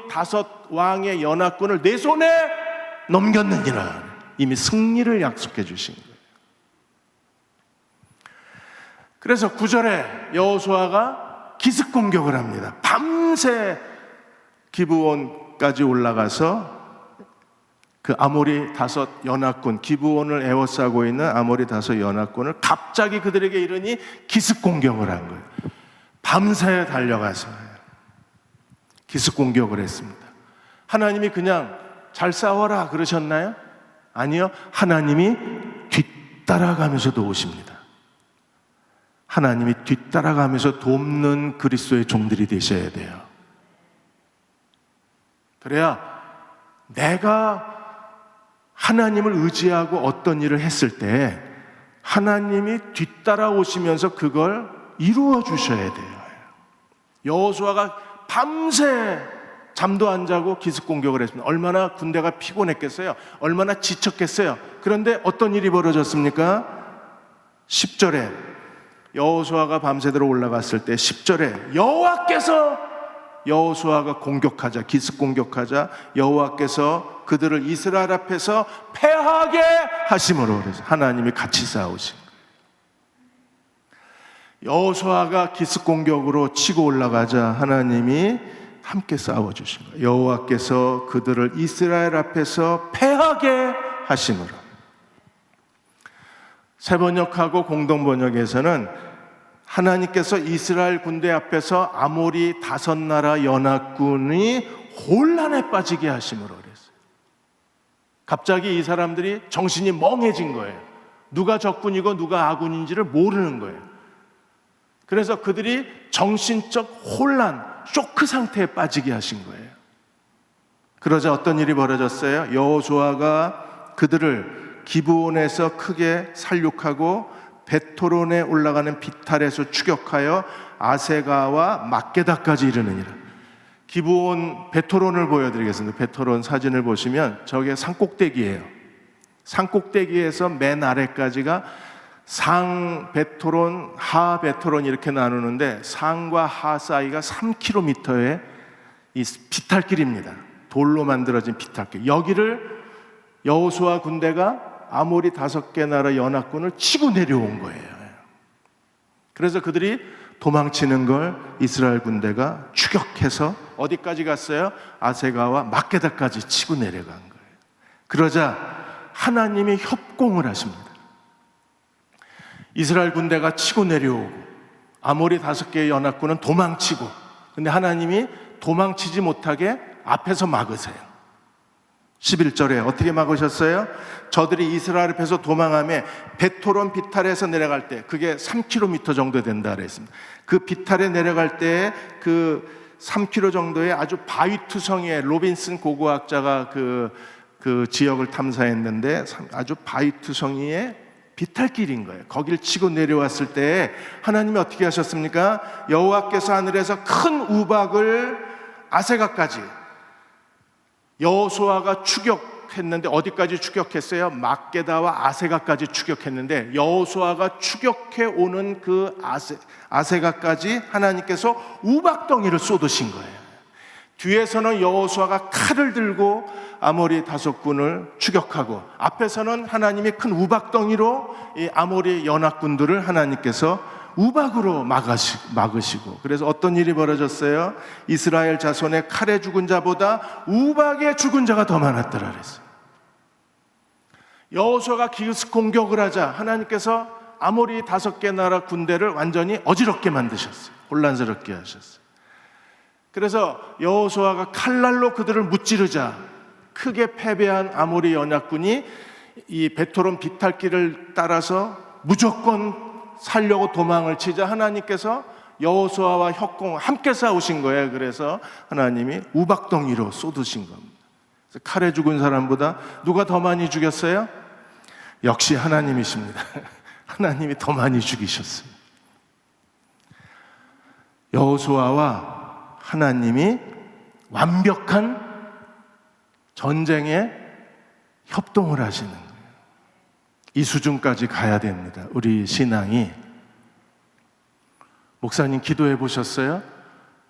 왕의 연합군을 내 손에 넘겼느니라. 이미 승리를 약속해 주신 거예요. 그래서 9절에 여호수아가 기습 공격을 합니다. 밤새 기브온까지 올라가서 그 아모리 5 연합군, 기브온을 에워싸고 있는 아모리 5 연합군을 갑자기 그들에게 이르니 기습 공격을 한 거예요. 밤새 달려가서 기습 공격을 했습니다. 하나님이 그냥 잘 싸워라 그러셨나요? 아니요. 하나님이 뒤따라가면서 도우십니다. 하나님이 뒤따라가면서 돕는 그리스도의 종들이 되셔야 돼요. 그래야 내가 하나님을 의지하고 어떤 일을 했을 때 하나님이 뒤따라오시면서 그걸 이루어 주셔야 돼요. 여호수아가 밤새 잠도 안 자고 기습 공격을 했습니다. 얼마나 군대가 피곤했겠어요? 얼마나 지쳤겠어요? 그런데 어떤 일이 벌어졌습니까? 10절에 여호수아가 밤새도록 올라갔을 때 10절에 여호수아가 공격하자, 기습 공격하자 여호와께서 그들을 이스라엘 앞에서 패하게 하심으로 그래서 하나님이 같이 싸우신 거예요. 여호수아가 기습 공격으로 치고 올라가자 하나님이 함께 싸워주신 거예요. 여호와께서 그들을 이스라엘 앞에서 패하게 하심으로. 새번역하고 공동번역에서는 하나님께서 이스라엘 군대 앞에서 아모리 5 나라 연합군이 혼란에 빠지게 하심으로 그랬어요. 갑자기 이 사람들이 정신이 멍해진 거예요. 누가 적군이고 누가 아군인지를 모르는 거예요. 그래서 그들이 정신적 혼란, 쇼크 상태에 빠지게 하신 거예요. 그러자 어떤 일이 벌어졌어요? 여호수아가 그들을 기브온에서 크게 살육하고 베토론에 올라가는 비탈에서 추격하여 아세가와 막게다까지 이르느니라. 기브온 베토론을 보여드리겠습니다. 베토론 사진을 보시면 저게 산꼭대기예요. 산꼭대기에서 맨 아래까지가 상 베토론, 하 베토론 이렇게 나누는데 상과 하 사이가 3km의 이 비탈길입니다. 돌로 만들어진 비탈길. 여기를 여호수아 군대가 아모리 5개 나라 연합군을 치고 내려온 거예요. 그래서 그들이 도망치는 걸 이스라엘 군대가 추격해서 어디까지 갔어요? 아세가와 막게다까지 치고 내려간 거예요. 그러자 하나님이 협공을 하십니다. 이스라엘 군대가 치고 내려오고 아모리 5개의 연합군은 도망치고, 근데 하나님이 도망치지 못하게 앞에서 막으세요. 11절에 어떻게 막으셨어요? 저들이 이스라엘 앞에서 도망하며 베토론 비탈에서 내려갈 때, 그게 3km 정도 된다 그랬습니다. 그 비탈에 내려갈 때 그 3km 정도의 아주 바위투성이의, 로빈슨 고고학자가 그 지역을 탐사했는데 아주 바위투성이의 비탈길인 거예요. 거길 치고 내려왔을 때 하나님이 어떻게 하셨습니까? 여호와께서 하늘에서 큰 우박을 아세가까지, 여호수아가 추격했는데 어디까지 추격했어요? 막게다와 아세가까지 추격했는데 여호수아가 추격해 오는 그 아세가까지 하나님께서 우박덩이를 쏟으신 거예요. 뒤에서는 여호수아가 칼을 들고 아모리 5군을 추격하고, 앞에서는 하나님이 큰 우박덩이로 이 아모리 연합군들을 하나님께서 우박으로 막으시고, 그래서 어떤 일이 벌어졌어요? 이스라엘 자손의 칼에 죽은 자보다 우박에 죽은 자가 더 많았더라 그랬어요. 여호수아가 기습 공격을 하자 하나님께서 아모리 5개 나라 군대를 완전히 어지럽게 만드셨어요. 혼란스럽게 하셨어요. 그래서 여호수아가 칼날로 그들을 무찌르자 크게 패배한 아모리 연합군이 이 베토론 비탈길을 따라서 무조건 살려고 도망을 치자 하나님께서 여호수아와 협공 함께 싸우신 거예요. 그래서 하나님이 우박덩이로 쏟으신 겁니다. 그래서 칼에 죽은 사람보다 누가 더 많이 죽였어요? 역시 하나님이십니다. 하나님이 더 많이 죽이셨습니다. 여호수아와 하나님이 완벽한 전쟁에 협동을 하시는 거예요. 이 수준까지 가야 됩니다. 우리 신앙이. 목사님 기도해 보셨어요?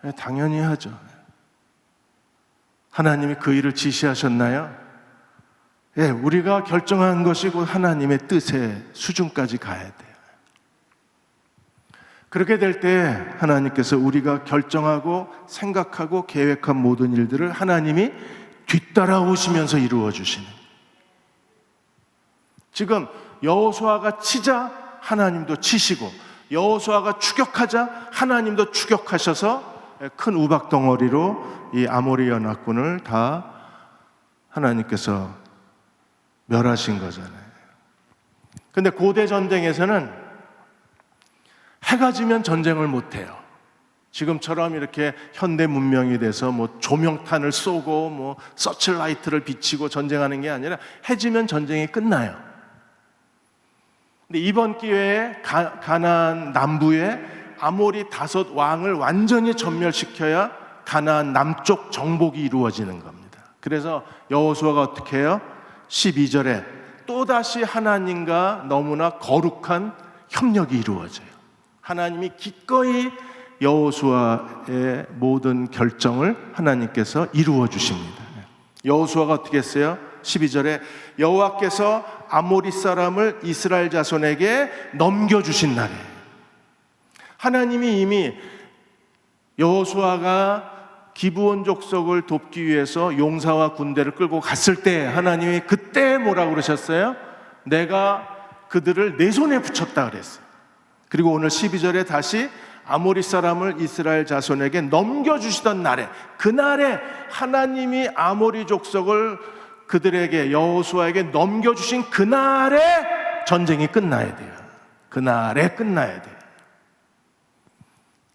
네, 당연히 하죠. 하나님이 그 일을 지시하셨나요? 예, 우리가 결정한 것이 곧 하나님의 뜻의 수준까지 가야 돼요. 그렇게 될 때 하나님께서 우리가 결정하고 생각하고 계획한 모든 일들을 하나님이 뒤따라오시면서 이루어 주시는. 지금 여호수아가 치자 하나님도 치시고, 여호수아가 추격하자 하나님도 추격하셔서 큰 우박 덩어리로 이 아모리 연합군을 다 하나님께서 멸하신 거잖아요. 근데 고대 전쟁에서는 해가 지면 전쟁을 못 해요. 지금처럼 이렇게 현대 문명이 돼서 뭐 조명탄을 쏘고 뭐 서치라이트를 비치고 전쟁하는 게 아니라 해 지면 전쟁이 끝나요. 근데 이번 기회에 가나안 남부에 아모리 5 왕을 완전히 전멸시켜야 가나안 남쪽 정복이 이루어지는 겁니다. 그래서 여호수아가 어떻게 해요? 12절에 또다시 하나님과 너무나 거룩한 협력이 이루어져요. 하나님이 기꺼이 여호수아의 모든 결정을 하나님께서 이루어 주십니다. 여호수아가 어떻게 했어요? 12절에 여호와께서 아모리 사람을 이스라엘 자손에게 넘겨주신 날에, 하나님이 이미 여호수아가 기브온 족속을 돕기 위해서 용사와 군대를 끌고 갔을 때 하나님이 그때 뭐라고 그러셨어요? 내가 그들을 내 손에 붙였다 그랬어요. 그리고 오늘 12절에 다시 아모리 사람을 이스라엘 자손에게 넘겨주시던 날에, 그날에 하나님이 아모리 족속을 그들에게, 여호수아에게 넘겨주신 그날에 전쟁이 끝나야 돼요. 그날에 끝나야 돼요.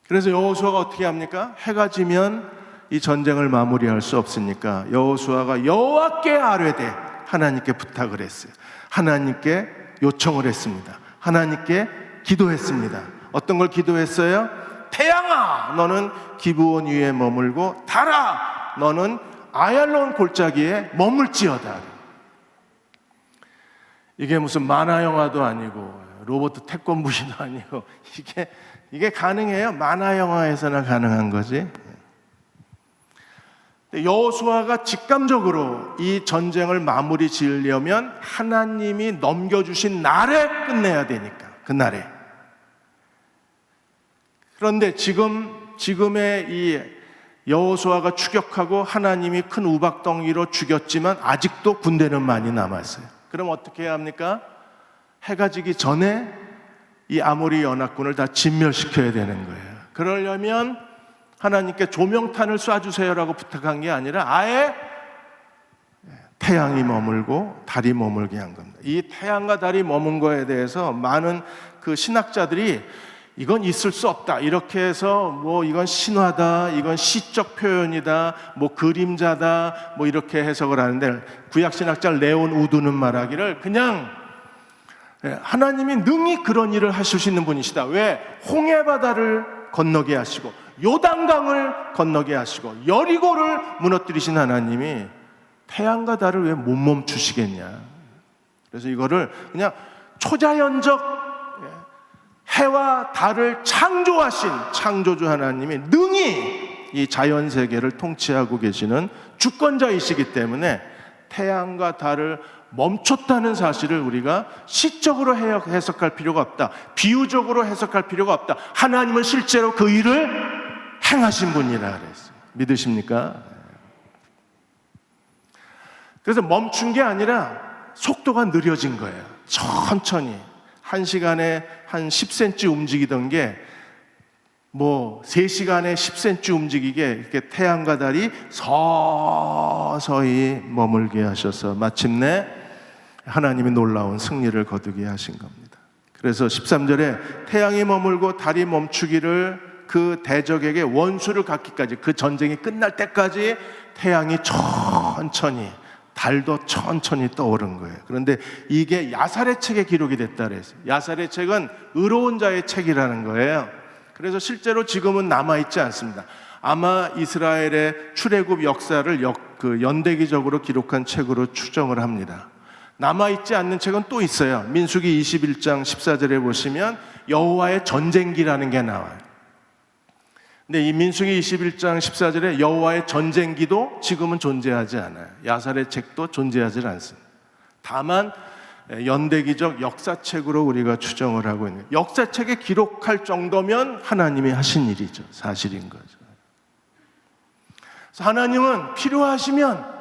그래서 여호수아가 어떻게 합니까? 해가 지면 이 전쟁을 마무리할 수 없으니까 여호수아가 여호와께 아뢰되 하나님께 부탁을 했어요. 하나님께 요청을 했습니다. 하나님께 기도했습니다. 어떤 걸 기도했어요? 태양아, 너는 기브온 위에 머물고 달아, 너는 아얄론 골짜기에 머물지어다. 이게 무슨 만화 영화도 아니고 로봇 태권부시도 아니고 이게 가능해요? 만화 영화에서나 가능한 거지. 여호수아가 직감적으로 이 전쟁을 마무리 지으려면 하나님이 넘겨주신 날에 끝내야 되니까, 그 날에. 그런데 지금의 이 여호수아가 추격하고 하나님이 큰 우박덩이로 죽였지만 아직도 군대는 많이 남았어요. 그럼 어떻게 해야 합니까? 해가 지기 전에 이 아모리 연합군을 다 진멸시켜야 되는 거예요. 그러려면 하나님께 조명탄을 쏴주세요라고 부탁한 게 아니라 아예 태양이 머물고 달이 머물게 한 겁니다. 이 태양과 달이 머문 거에 대해서 많은 그 신학자들이 이건 있을 수 없다, 이렇게 해서 뭐 이건 신화다, 이건 시적 표현이다, 뭐 그림자다, 뭐 이렇게 해석을 하는데, 구약신학자 레온 우드는 말하기를 그냥 하나님이 능히 그런 일을 하실 수 있는 분이시다. 왜? 홍해바다를 건너게 하시고 요단강을 건너게 하시고 여리고를 무너뜨리신 하나님이 태양과 달을 왜 못 멈추시겠냐. 그래서 이거를 그냥 초자연적 해와 달을 창조하신 창조주 하나님이 능히 이 자연세계를 통치하고 계시는 주권자이시기 때문에 태양과 달을 멈췄다는 사실을 우리가 시적으로 해석할 필요가 없다, 비유적으로 해석할 필요가 없다. 하나님은 실제로 그 일을 행하신 분이라 그랬어요. 믿으십니까? 그래서 멈춘 게 아니라 속도가 느려진 거예요. 천천히 1시간에 한 10cm 움직이던 게 뭐 3시간에 10cm 움직이게 이렇게 태양과 달이 서서히 머물게 하셔서 마침내 하나님이 놀라운 승리를 거두게 하신 겁니다. 그래서 13절에 태양이 머물고 달이 멈추기를 그 대적에게 원수를 갖기까지, 그 전쟁이 끝날 때까지 태양이 천천히, 달도 천천히 떠오른 거예요. 그런데 이게 야살의 책에 기록이 됐다 그랬어요. 야살의 책은 의로운 자의 책이라는 거예요. 그래서 실제로 지금은 남아있지 않습니다. 아마 이스라엘의 출애굽 역사를 연대기적으로 기록한 책으로 추정을 합니다. 남아있지 않는 책은 또 있어요. 민수기 21장 14절에 보시면 여호와의 전쟁기라는 게 나와요. 근데 이 민수기 21장 14절에 여호와의 전쟁기도 지금은 존재하지 않아요. 야살의 책도 존재하지 않습니다. 다만 연대기적 역사책으로 우리가 추정을 하고 있는, 역사책에 기록할 정도면 하나님이 하신 일이죠. 사실인 거죠. 그래서 하나님은 필요하시면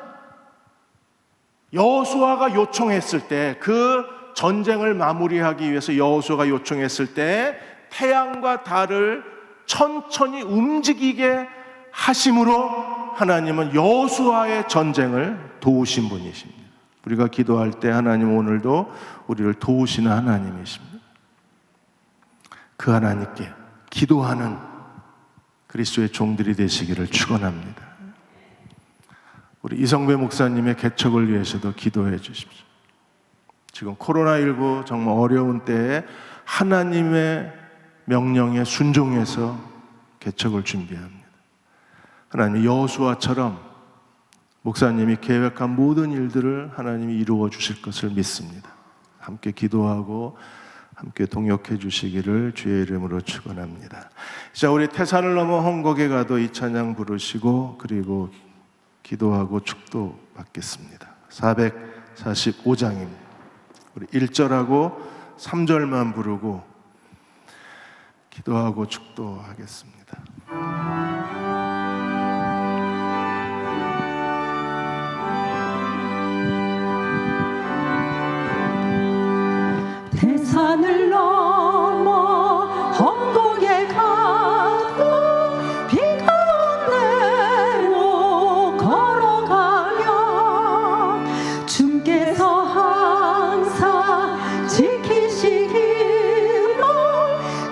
여호수아가 요청했을 때, 그 전쟁을 마무리하기 위해서 여호수아가 요청했을 때 태양과 달을 천천히 움직이게 하심으로 하나님은 여호수아의 전쟁을 도우신 분이십니다. 우리가 기도할 때 하나님 오늘도 우리를 도우시는 하나님이십니다. 그 하나님께 기도하는 그리스도의 종들이 되시기를 축원합니다. 우리 이성배 목사님의 개척을 위해서도 기도해 주십시오. 지금 코로나19 정말 어려운 때에 하나님의 명령에 순종해서 개척을 준비합니다. 하나님, 여호수아처럼 목사님이 계획한 모든 일들을 하나님이 이루어 주실 것을 믿습니다. 함께 기도하고 함께 동역해 주시기를 주의 이름으로 축원합니다. 자, 우리 태산을 넘어 헝곡에 가도 이 찬양 부르시고 그리고 기도하고 축도 받겠습니다. 445장입니다. 우리 1절하고 3절만 부르고 기도하고 축도하겠습니다. 태산을 넘어 험곡에 가도 비가 온대로 걸어가면 주께서 항상 지키시기로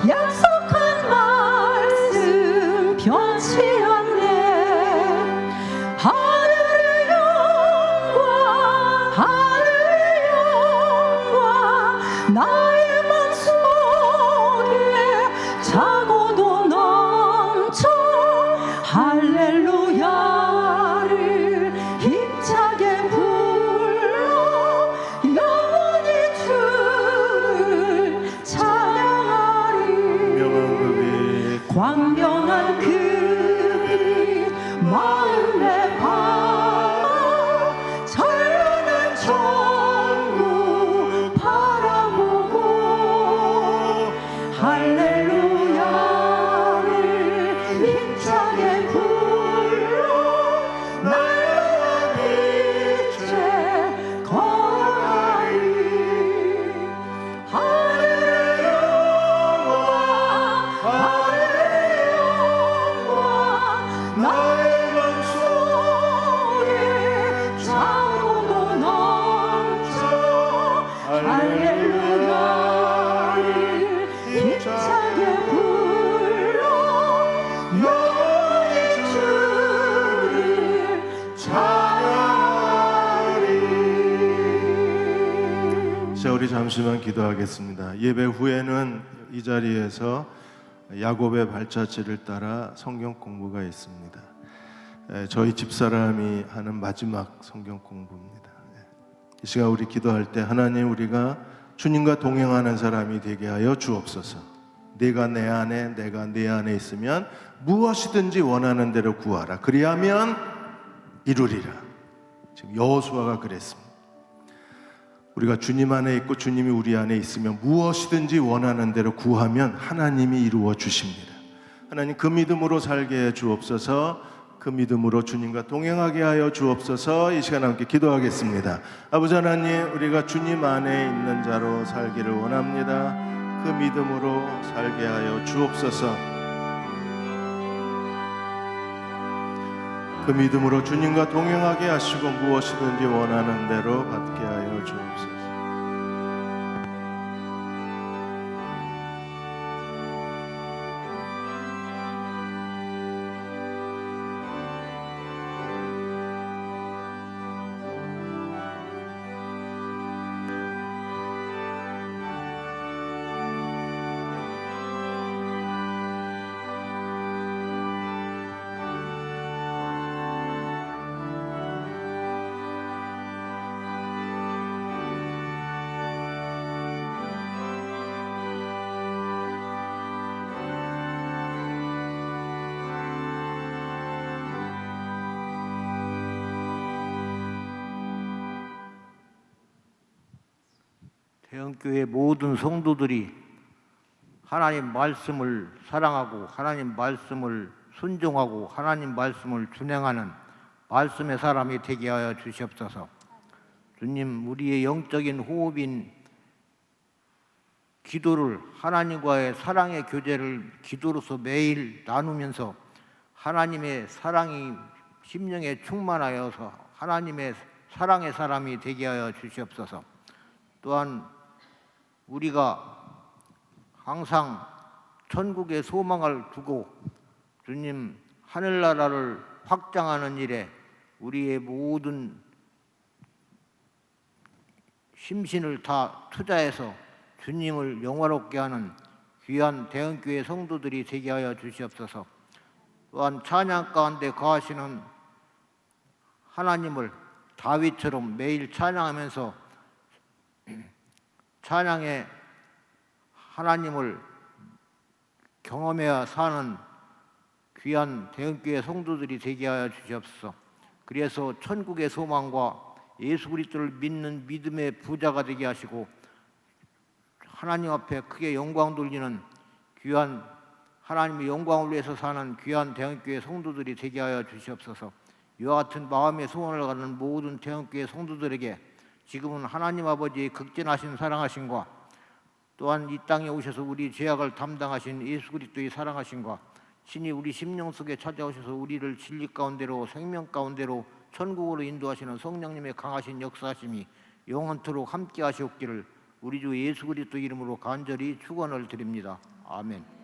약속한 말씀 자, 우리 잠시만 기도하겠습니다. 예배 후에는 이 자리에서 야곱의 발자취를 따라 성경 공부가 있습니다. 저희 집사람이 하는 마지막 성경 공부입니다. 이 시간 우리 기도할 때 하나님, 우리가 주님과 동행하는 사람이 되게 하여 주옵소서. 내가 내 안에, 내가 내 안에 있으면 무엇이든지 원하는 대로 구하라. 그리하면 이루리라. 지금 여호수아가 그랬습니다. 우리가 주님 안에 있고 주님이 우리 안에 있으면 무엇이든지 원하는 대로 구하면 하나님이 이루어 주십니다. 하나님, 그 믿음으로 살게 해 주옵소서. 그 믿음으로 주님과 동행하게 하여 주옵소서. 이 시간 함께 기도하겠습니다. 아버지 하나님, 우리가 주님 안에 있는 자로 살기를 원합니다. 그 믿음으로 살게 하여 주옵소서. 그 믿음으로 주님과 동행하게 하시고 무엇이든지 원하는 대로 받게 하여 주옵소서. 대형교회 모든 성도들이 하나님 말씀을 사랑하고 하나님 말씀을 순종하고 하나님 말씀을 준행하는 말씀의 사람이 되게 하여 주시옵소서. 주님, 우리의 영적인 호흡인 기도를, 하나님과의 사랑의 교제를 기도로서 매일 나누면서 하나님의 사랑이 심령에 충만하여서 하나님의 사랑의 사람이 되게 하여 주시옵소서. 또한 우리가 항상 천국의 소망을 두고 주님 하늘나라를 확장하는 일에 우리의 모든 심신을 다 투자해서 주님을 영화롭게 하는 귀한 대형교회 성도들이 되게 하여 주시옵소서. 또한 찬양 가운데 거하시는 하나님을 다윗처럼 매일 찬양하면서 찬양의 하나님을 경험해야 사는 귀한 대형교회 성도들이 되게 하여 주시옵소서. 그래서 천국의 소망과 예수 그리스도를 믿는 믿음의 부자가 되게 하시고 하나님 앞에 크게 영광 돌리는 귀한 하나님의 영광을 위해서 사는 귀한 대형교회 성도들이 되게 하여 주시옵소서. 이와 같은 마음의 소원을 갖는 모든 대형교회 성도들에게 지금은 하나님 아버지의 극진하신 사랑하심과 또한 이 땅에 오셔서 우리 죄악을 담당하신 예수 그리스도의 사랑하심과 신이 우리 심령 속에 찾아오셔서 우리를 진리 가운데로 생명 가운데로 천국으로 인도하시는 성령님의 강하신 역사하심이 영원토록 함께 하시옵기를 우리 주 예수 그리스도 이름으로 간절히 축원을 드립니다. 아멘.